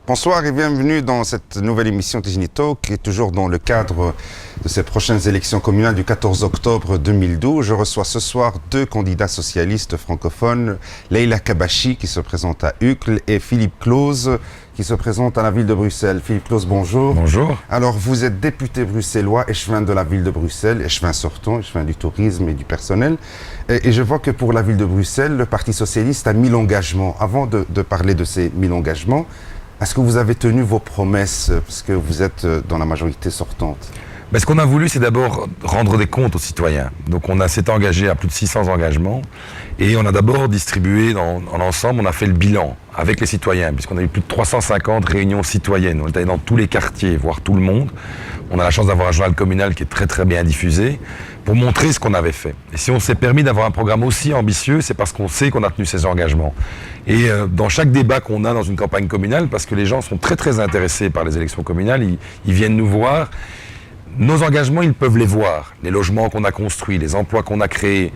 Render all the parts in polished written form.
Bonsoir et bienvenue dans cette nouvelle émission Dignito qui est toujours dans le cadre de ces prochaines élections communales du 14 octobre 2012. Je reçois ce soir deux candidats socialistes francophones, Leila Kabachi qui se présente à Uccle et Philippe Clauze qui se présente à la ville de Bruxelles. Philippe Clauze, bonjour. Bonjour. Alors vous êtes député bruxellois, échevin de la ville de Bruxelles, échevin sortant, échevin du tourisme et du personnel. Et je vois que pour la ville de Bruxelles, le Parti socialiste a 1000 engagements. Avant de parler de ces 1000 engagements, est-ce que vous avez tenu vos promesses, parce que vous êtes dans la majorité sortante? Ce qu'on a voulu, c'est d'abord rendre des comptes aux citoyens. Donc on s'est engagé à plus de 600 engagements et on a d'abord distribué en ensemble, on a fait le bilan avec les citoyens, puisqu'on a eu plus de 350 réunions citoyennes. On est allé dans tous les quartiers, voir tout le monde. On a la chance d'avoir un journal communal qui est très très bien diffusé pour montrer ce qu'on avait fait. Et si on s'est permis d'avoir un programme aussi ambitieux, c'est parce qu'on sait qu'on a tenu ces engagements. Et dans chaque débat qu'on a dans une campagne communale, parce que les gens sont très très intéressés par les élections communales, ils viennent nous voir. Nos engagements, ils peuvent les voir. Les logements qu'on a construits, les emplois qu'on a créés,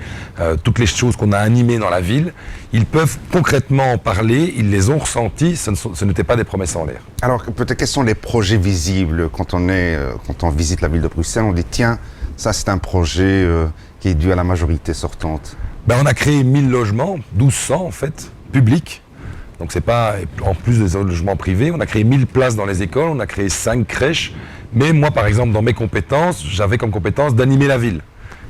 toutes les choses qu'on a animées dans la ville, ils peuvent concrètement en parler, ils les ont ressentis, ce n'était pas des promesses en l'air. Alors peut-être quels sont les projets visibles quand on visite la ville de Bruxelles, on dit tiens, ça c'est un projet qui est dû à la majorité sortante. On a créé 1000 logements, 1200 en fait, publics. Donc c'est pas en plus des logements privés. On a créé 1000 places dans les écoles, on a créé 5 crèches. Mais moi, par exemple, dans mes compétences, j'avais comme compétence d'animer la ville.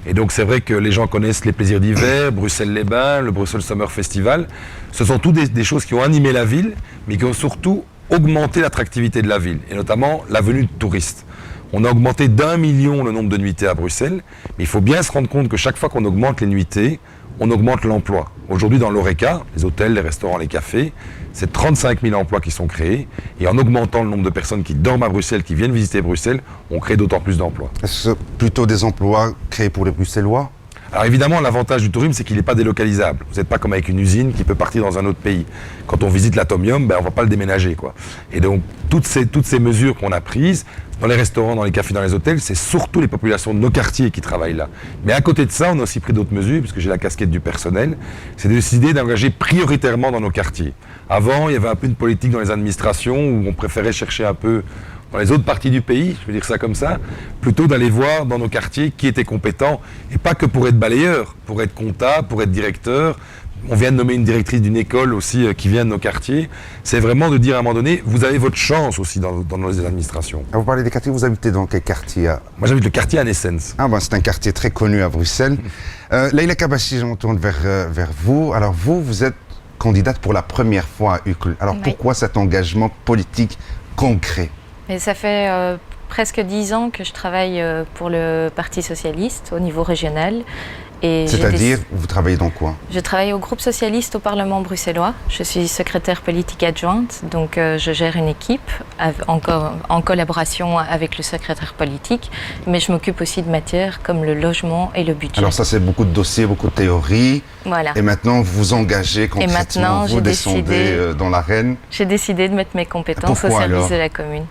Et donc, c'est vrai que les gens connaissent les plaisirs d'hiver, Bruxelles-les-Bains, le Bruxelles Summer Festival. Ce sont toutes des choses qui ont animé la ville, mais qui ont surtout augmenté l'attractivité de la ville, et notamment la venue de touristes. On a augmenté d'1 million le nombre de nuitées à Bruxelles, mais il faut bien se rendre compte que chaque fois qu'on augmente les nuitées, on augmente l'emploi. Aujourd'hui, dans l'Horeca, les hôtels, les restaurants, les cafés, c'est 35 000 emplois qui sont créés. Et en augmentant le nombre de personnes qui dorment à Bruxelles, qui viennent visiter Bruxelles, on crée d'autant plus d'emplois. Est-ce que plutôt des emplois créés pour les Bruxellois? Alors évidemment, l'avantage du tourisme, c'est qu'il n'est pas délocalisable. Vous n'êtes pas comme avec une usine qui peut partir dans un autre pays. Quand on visite l'Atomium, on ne va pas le déménager, quoi. Et donc, toutes ces mesures qu'on a prises, dans les restaurants, dans les cafés, dans les hôtels, c'est surtout les populations de nos quartiers qui travaillent là. Mais à côté de ça, on a aussi pris d'autres mesures, puisque j'ai la casquette du personnel, c'est de décider d'engager prioritairement dans nos quartiers. Avant, il y avait un peu une politique dans les administrations où on préférait chercher un peu dans les autres parties du pays, je veux dire ça comme ça, plutôt d'aller voir dans nos quartiers qui était compétent, et pas que pour être balayeur, pour être comptable, pour être directeur. On vient de nommer une directrice d'une école aussi qui vient de nos quartiers. C'est vraiment de dire à un moment donné, vous avez votre chance aussi dans nos administrations. Vous parlez des quartiers, vous habitez dans quel quartier? Moi j'habite le quartier Anne-Essence. C'est un quartier très connu à Bruxelles. Leila Kabachi, je me tourne vers vous. Alors vous êtes candidate pour la première fois à Uccle. Alors pourquoi cet engagement politique concret? Et ça fait presque 10 ans que je travaille pour le Parti socialiste au niveau régional. C'est-à-dire, vous travaillez dans quoi? Je travaille au groupe socialiste au Parlement bruxellois. Je suis secrétaire politique adjointe, donc je gère une équipe en collaboration avec le secrétaire politique, mais je m'occupe aussi de matières comme le logement et le budget. Alors ça, c'est beaucoup de dossiers, beaucoup de théories. Voilà. Et maintenant, vous vous engagez concrètement, maintenant, vous descendez dans l'arène. J'ai décidé de mettre mes compétences au service de la commune.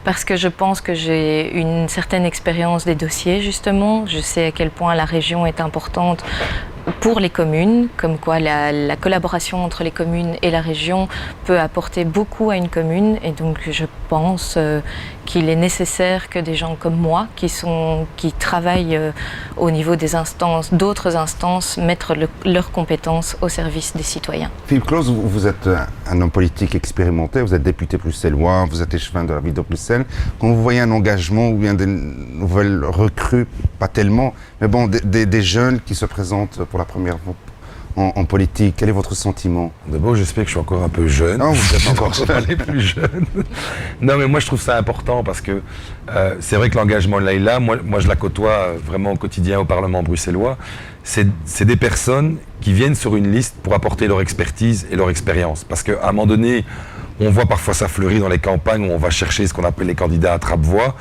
Parce que je pense que j'ai une certaine expérience des dossiers, justement. Je sais à quel point la région est importante pour les communes, comme quoi la collaboration entre les communes et la région peut apporter beaucoup à une commune, et donc je pense qu'il est nécessaire que des gens comme moi, qui travaillent au niveau des instances, d'autres instances, mettent leurs compétences au service des citoyens. Philippe Clauze, vous êtes un homme politique expérimenté, vous êtes député bruxellois, vous êtes échevin de la ville de Bruxelles. Quand vous voyez un engagement ou bien des nouvelles recrues, pas tellement, mais bon, des jeunes qui se présentent pour la première fois en politique, quel est votre sentiment? D'abord, j'espère que je suis encore un peu jeune. Non, vous êtes encore pas les plus jeunes. Non, mais moi, je trouve ça important parce que c'est vrai que l'engagement de Leila, moi, je la côtoie vraiment au quotidien au Parlement bruxellois. C'est des personnes qui viennent sur une liste pour apporter leur expertise et leur expérience. Parce qu'à un moment donné, on voit parfois ça fleurir dans les campagnes où on va chercher ce qu'on appelle les candidats à trappe-voix.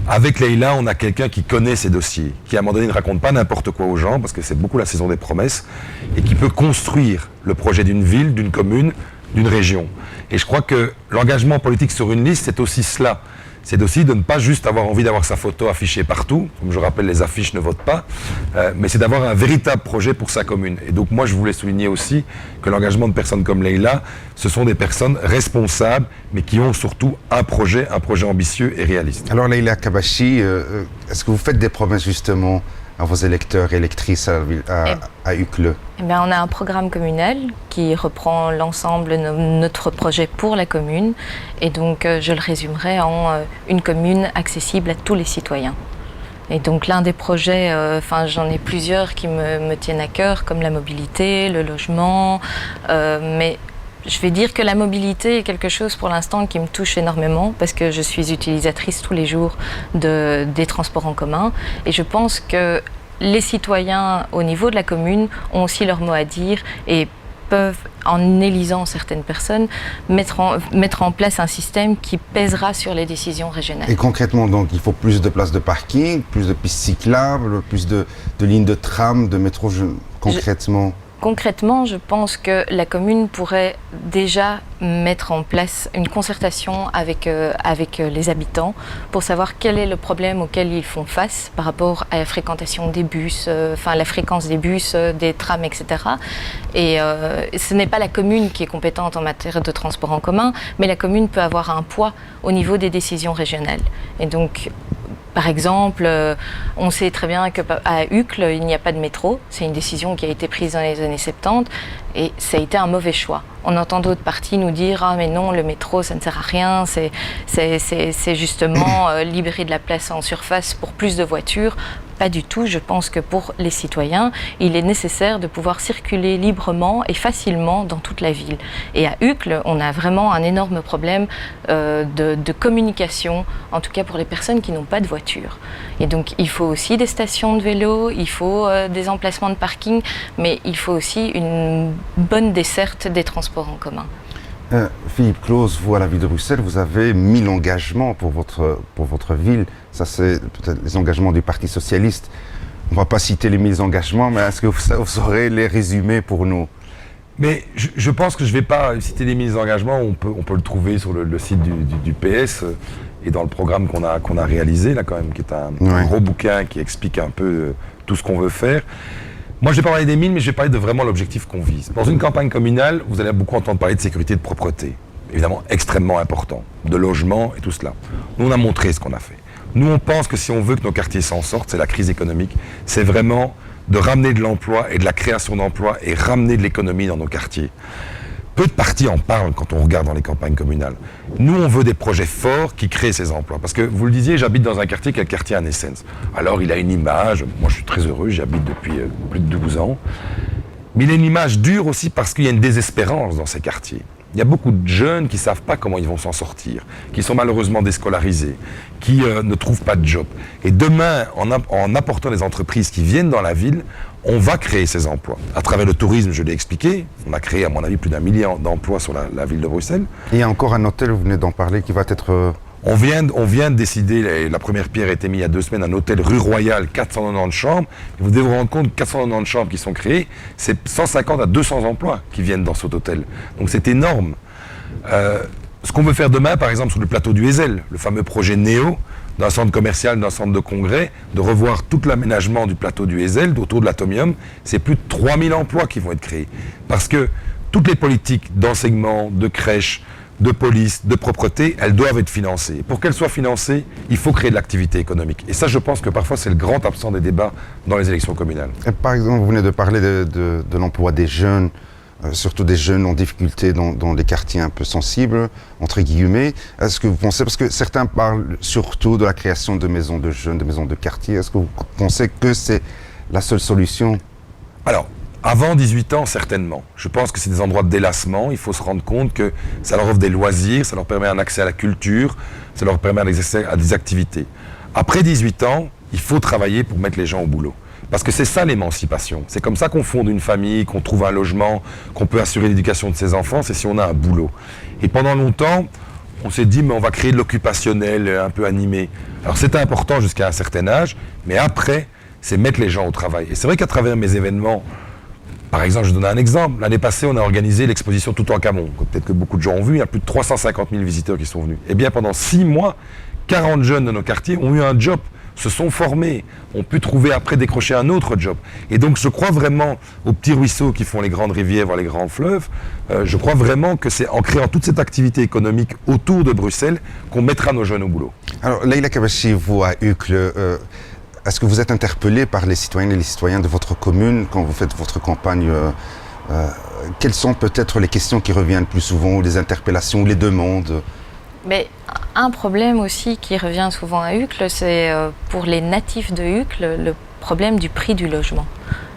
Avec Leila, on a quelqu'un qui connaît ses dossiers, qui à un moment donné ne raconte pas n'importe quoi aux gens, parce que c'est beaucoup la saison des promesses, et qui peut construire le projet d'une ville, d'une commune, d'une région. Et je crois que l'engagement politique sur une liste, c'est aussi cela. C'est aussi de ne pas juste avoir envie d'avoir sa photo affichée partout, comme je rappelle, les affiches ne votent pas, mais c'est d'avoir un véritable projet pour sa commune. Et donc moi, je voulais souligner aussi que l'engagement de personnes comme Leïla, ce sont des personnes responsables, mais qui ont surtout un projet ambitieux et réaliste. Alors Leïla Kabachi, est-ce que vous faites des promesses justement à vos électeurs et électrices à Uccle? Eh bien, on a un programme communal qui reprend l'ensemble de notre projet pour la commune. Et donc, je le résumerai en une commune accessible à tous les citoyens. Et donc, l'un des projets, j'en ai plusieurs qui me tiennent à cœur, comme la mobilité, le logement, mais je vais dire que la mobilité est quelque chose pour l'instant qui me touche énormément parce que je suis utilisatrice tous les jours des transports en commun et je pense que les citoyens au niveau de la commune ont aussi leur mot à dire et peuvent, en élisant certaines personnes, mettre en place un système qui pèsera sur les décisions régionales. Et concrètement, donc, il faut plus de places de parking, plus de pistes cyclables, plus de lignes de tram, de métro, concrètement. Concrètement, je pense que la commune pourrait déjà mettre en place une concertation avec les habitants pour savoir quel est le problème auquel ils font face par rapport à la fréquentation des bus, la fréquence des bus, des trams, etc. Et ce n'est pas la commune qui est compétente en matière de transport en commun, mais la commune peut avoir un poids au niveau des décisions régionales. Et donc, par exemple, on sait très bien qu'à Uccle, il n'y a pas de métro. C'est une décision qui a été prise dans les années 70 et ça a été un mauvais choix. On entend d'autres partis nous dire « Ah mais non, le métro, ça ne sert à rien, c'est justement libérer de la place en surface pour plus de voitures ». Pas du tout. Je pense que pour les citoyens, il est nécessaire de pouvoir circuler librement et facilement dans toute la ville. Et à Uccle, on a vraiment un énorme problème de communication, en tout cas pour les personnes qui n'ont pas de voiture. Et donc, il faut aussi des stations de vélo, il faut des emplacements de parking, mais il faut aussi une bonne desserte des transports en commun. Philippe Claus, vous à la ville de Bruxelles, vous avez 1000 engagements pour votre ville. Ça, c'est peut-être les engagements du Parti socialiste. On ne va pas citer les 1000 engagements, mais est-ce que vous saurez les résumer pour nous? Mais je pense que je ne vais pas citer les 1000 engagements. On peut le trouver sur le site du PS et dans le programme qu'on a réalisé, là, quand même, qui est un gros bouquin qui explique un peu tout ce qu'on veut faire. Moi, je vais pas parler des 1000, mais je vais parler de vraiment l'objectif qu'on vise. Dans une campagne communale, vous allez beaucoup entendre parler de sécurité et de propreté. Évidemment, extrêmement important. De logement et tout cela. Nous, on a montré ce qu'on a fait. Nous, on pense que si on veut que nos quartiers s'en sortent, c'est la crise économique, c'est vraiment de ramener de l'emploi et de la création d'emplois et ramener de l'économie dans nos quartiers. Peu de partis en parlent quand on regarde dans les campagnes communales. Nous, on veut des projets forts qui créent ces emplois. Parce que, vous le disiez, j'habite dans un quartier qui est le quartier Anne Essens. Alors, il a une image, moi je suis très heureux, j'y habite depuis plus de 12 ans. Mais il a une image dure aussi parce qu'il y a une désespérance dans ces quartiers. Il y a beaucoup de jeunes qui ne savent pas comment ils vont s'en sortir, qui sont malheureusement déscolarisés, qui ne trouvent pas de job. Et demain, en apportant des entreprises qui viennent dans la ville, on va créer ces emplois. À travers le tourisme, je l'ai expliqué, on a créé à mon avis plus d'1 million d'emplois sur la ville de Bruxelles. Et il y a encore un hôtel, vous venez d'en parler, qui va être... On vient de décider, la première pierre a été mise il y a 2 semaines, un hôtel rue Royale, 490 chambres. Et vous devez vous rendre compte que 490 chambres qui sont créées, c'est 150 à 200 emplois qui viennent dans cet hôtel. Donc c'est énorme. Ce qu'on veut faire demain, par exemple, sur le plateau du Heysel, le fameux projet NEO, d'un centre commercial, d'un centre de congrès, de revoir tout l'aménagement du plateau du Heysel, autour de l'Atomium, c'est plus de 3000 emplois qui vont être créés. Parce que toutes les politiques d'enseignement, de crèche, de police, de propreté, elles doivent être financées. Pour qu'elles soient financées, il faut créer de l'activité économique. Et ça, je pense que parfois, c'est le grand absent des débats dans les élections communales. Et par exemple, vous venez de parler de l'emploi des jeunes, surtout des jeunes en difficulté dans les quartiers un peu sensibles, entre guillemets. Est-ce que vous pensez, parce que certains parlent surtout de la création de maisons de jeunes, de maisons de quartier, est-ce que vous pensez que c'est la seule solution? Alors, avant 18 ans, certainement. Je pense que c'est des endroits de délassement. Il faut se rendre compte que ça leur offre des loisirs, ça leur permet un accès à la culture, ça leur permet un accès à des activités. Après 18 ans, il faut travailler pour mettre les gens au boulot. Parce que c'est ça l'émancipation. C'est comme ça qu'on fonde une famille, qu'on trouve un logement, qu'on peut assurer l'éducation de ses enfants, c'est si on a un boulot. Et pendant longtemps, on s'est dit, mais on va créer de l'occupationnel un peu animé. Alors c'était important jusqu'à un certain âge, mais après, c'est mettre les gens au travail. Et c'est vrai qu'à travers mes événements, Par exemple, je vais donner un exemple. L'année passée, on a organisé l'exposition Toutankhamon. Peut-être que beaucoup de gens ont vu, il y a plus de 350 000 visiteurs qui sont venus. Eh bien, pendant 6 mois, 40 jeunes de nos quartiers ont eu un job, se sont formés, ont pu trouver après décrocher un autre job. Et donc, je crois vraiment aux petits ruisseaux qui font les grandes rivières, voire les grands fleuves. Je crois vraiment que c'est en créant toute cette activité économique autour de Bruxelles qu'on mettra nos jeunes au boulot. Alors, Leïla Kabachi, vous à Uccle, est-ce que vous êtes interpellé par les citoyennes et les citoyens de votre commune quand vous faites votre campagne quelles sont peut-être les questions qui reviennent le plus souvent, ou les interpellations, ou les demandes? Mais un problème aussi qui revient souvent à Uccle, c'est pour les natifs de Uccle, le problème du prix du logement.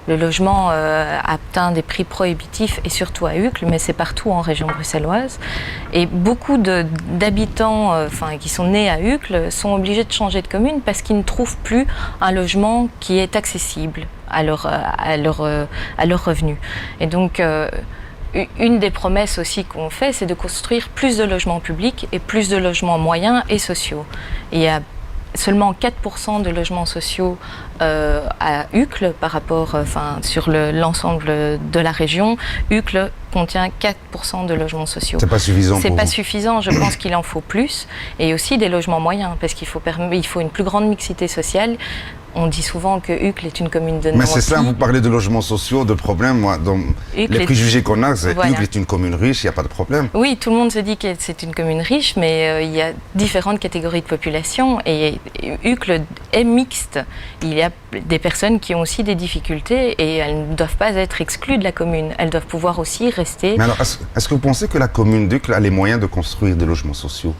Le logement atteint des prix prohibitifs et surtout à Uccle, mais c'est partout en région bruxelloise. Et beaucoup d'habitants qui sont nés à Uccle sont obligés de changer de commune parce qu'ils ne trouvent plus un logement qui est accessible à leurs revenus. Et donc, une des promesses aussi qu'on fait, c'est de construire plus de logements publics et plus de logements moyens et sociaux. Et il y a seulement 4% de logements sociaux à Uccle par rapport, sur l'ensemble de la région. Uccle contient 4% de logements sociaux. C'est pas suffisant. C'est pas suffisant, je pense qu'il en faut plus. Et aussi des logements moyens, parce qu'il faut une plus grande mixité sociale. On dit souvent que Uccle est une commune de non-repli. Mais c'est ça, vous parlez de logements sociaux, de problèmes. Moi, dans les préjugés qu'on a, c'est Uccle est une commune riche, il n'y a pas de problème. Oui, tout le monde se dit que c'est une commune riche, mais il y a différentes catégories de population et Uccle est mixte. Il y a des personnes qui ont aussi des difficultés et elles ne doivent pas être exclues de la commune. Elles doivent pouvoir aussi rester. Mais alors, est-ce que vous pensez que la commune d'Uccle a les moyens de construire des logements sociaux?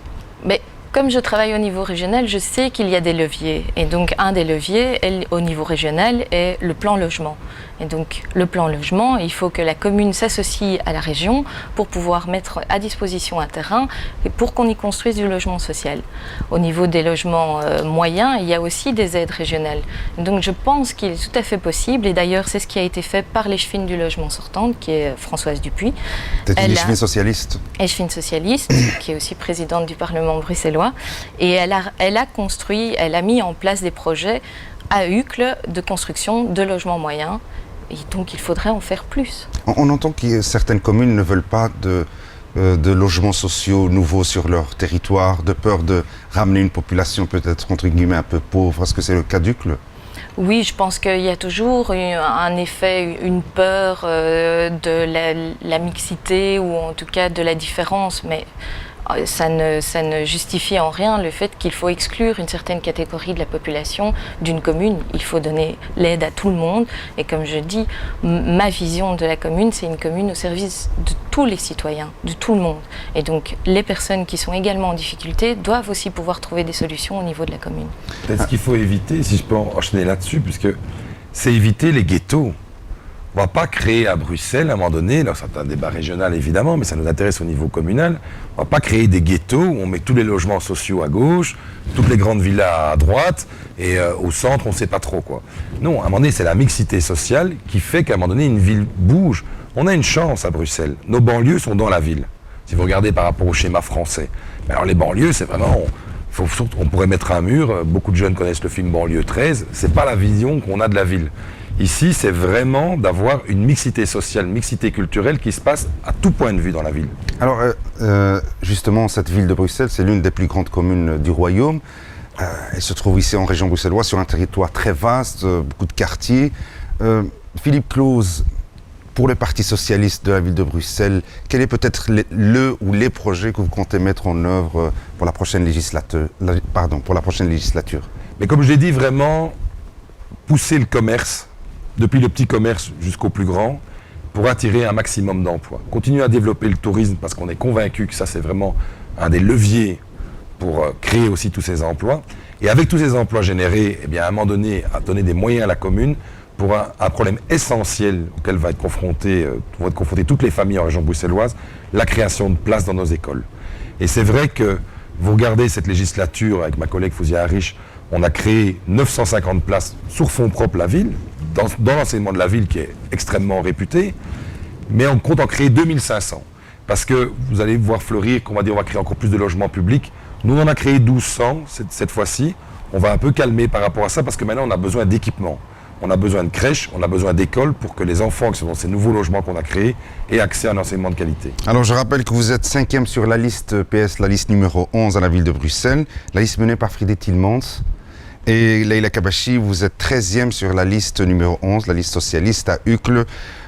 Comme je travaille au niveau régional, je sais qu'il y a des leviers. Et donc, un des leviers au niveau régional est le plan logement. Et donc, le plan logement, il faut que la commune s'associe à la région pour pouvoir mettre à disposition un terrain et pour qu'on y construise du logement social. Au niveau des logements moyens, il y a aussi des aides régionales. Donc, je pense qu'il est tout à fait possible. Et d'ailleurs, c'est ce qui a été fait par l'échevine du logement sortante, qui est Françoise Dupuis. C'est une échevine socialiste. Échevine socialiste, qui est aussi présidente du Parlement bruxellois. Et elle a mis en place des projets à Uccle de construction de logements moyens. Et donc, il faudrait en faire plus. On entend que certaines communes ne veulent pas de logements sociaux nouveaux sur leur territoire, de peur de ramener une population peut-être entre guillemets un peu pauvre. Est-ce que c'est le cas d'Uccle? Oui, je pense qu'il y a toujours un effet, une peur de la mixité ou en tout cas de la différence, mais ça ne justifie en rien le fait qu'il faut exclure une certaine catégorie de la population d'une commune. Il faut donner l'aide à tout le monde. Et comme je dis, ma vision de la commune, c'est une commune au service de tous les citoyens, de tout le monde. Et donc, les personnes qui sont également en difficulté doivent aussi pouvoir trouver des solutions au niveau de la commune. Peut-être ce qu'il faut éviter, si je peux enchaîner là-dessus, puisque c'est éviter les ghettos. On ne va pas créer à Bruxelles, à un moment donné, alors c'est un débat régional évidemment, mais ça nous intéresse au niveau communal, on ne va pas créer des ghettos où on met tous les logements sociaux à gauche, toutes les grandes villas à droite, et au centre, on ne sait pas trop quoi. Non, à un moment donné, c'est la mixité sociale qui fait qu'à un moment donné, une ville bouge. On a une chance à Bruxelles. Nos banlieues sont dans la ville, si vous regardez par rapport au schéma français. Mais alors les banlieues, c'est vraiment... on pourrait mettre un mur, beaucoup de jeunes connaissent le film Banlieue 13, c'est pas la vision qu'on a de la ville. Ici, c'est vraiment d'avoir une mixité sociale, une mixité culturelle qui se passe à tout point de vue dans la ville. Alors, justement, cette ville de Bruxelles, c'est l'une des plus grandes communes du royaume. Elle se trouve ici en région bruxelloise, sur un territoire très vaste, beaucoup de quartiers. Philippe Claus, pour le Parti socialiste de la ville de Bruxelles, quel est peut-être ou les projets que vous comptez mettre en œuvre pour la prochaine législature? Mais comme je l'ai dit, vraiment pousser le commerce, depuis le petit commerce jusqu'au plus grand, pour attirer un maximum d'emplois. Continuer à développer le tourisme parce qu'on est convaincu que ça c'est vraiment un des leviers pour créer aussi tous ces emplois. Et avec tous ces emplois générés, eh bien, à un moment donné, à donner des moyens à la commune pour un problème essentiel auquel vont être confrontées toutes les familles en région bruxelloise, la création de places dans nos écoles. Et c'est vrai que vous regardez cette législature avec ma collègue Fouzia Harish, on a créé 950 places sur fonds propres la ville, dans l'enseignement de la ville qui est extrêmement réputé, mais on compte en créer 2500. Parce que vous allez voir fleurir qu'on va dire on va créer encore plus de logements publics. Nous, on en a créé 1200 cette fois-ci. On va un peu calmer par rapport à ça parce que maintenant, on a besoin d'équipements. On a besoin de crèches, on a besoin d'écoles pour que les enfants qui sont dans ces nouveaux logements qu'on a créés aient accès à un enseignement de qualité. Alors je rappelle que vous êtes 5e sur la liste PS, la liste numéro 11 à la ville de Bruxelles, la liste menée par Friede Tilmans. Et Leïla Kabachi, vous êtes 13e sur la liste numéro 11, la liste socialiste à Uccle,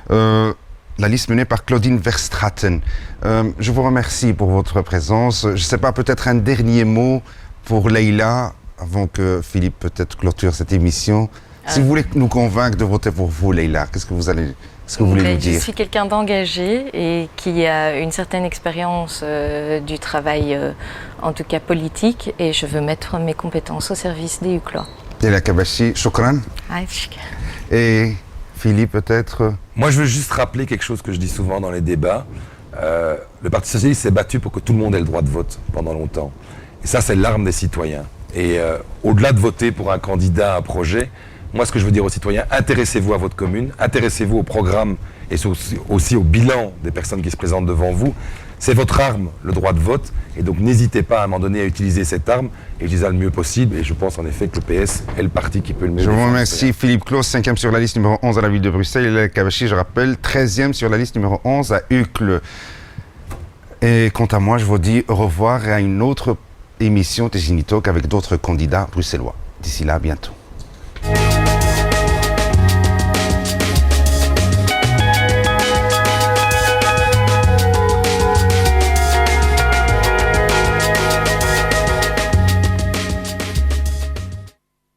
la liste menée par Claudine Verstraeten. Je vous remercie pour votre présence. Je ne sais pas, peut-être un dernier mot pour Leïla, avant que Philippe peut-être clôture cette émission. Si vous voulez nous convaincre de voter pour vous, Leïla, qu'est-ce que vous voulez nous dire? Je suis quelqu'un d'engagé et qui a une certaine expérience du travail, en tout cas politique, et je veux mettre mes compétences au service des UCLA. Leïla Kabachi, shukran. Et Philippe, peut-être? Moi, je veux juste rappeler quelque chose que je dis souvent dans les débats. Le Parti socialiste s'est battu pour que tout le monde ait le droit de vote pendant longtemps. Et ça, c'est l'arme des citoyens. Et au-delà de voter pour un candidat, un projet, moi, ce que je veux dire aux citoyens, intéressez-vous à votre commune, intéressez-vous au programme et aussi au bilan des personnes qui se présentent devant vous. C'est votre arme, le droit de vote, et donc n'hésitez pas à un moment donné à utiliser cette arme et utiliser le mieux possible. Et je pense en effet que le PS est le parti qui peut le mieux. Je vous remercie, Philippe Claus, 5e sur la liste numéro 11 à la ville de Bruxelles, et Leïla Kabachi, je rappelle, 13e sur la liste numéro 11 à Uccle. Et quant à moi, je vous dis au revoir et à une autre émission TGNI Talk avec d'autres candidats bruxellois. D'ici là, à bientôt.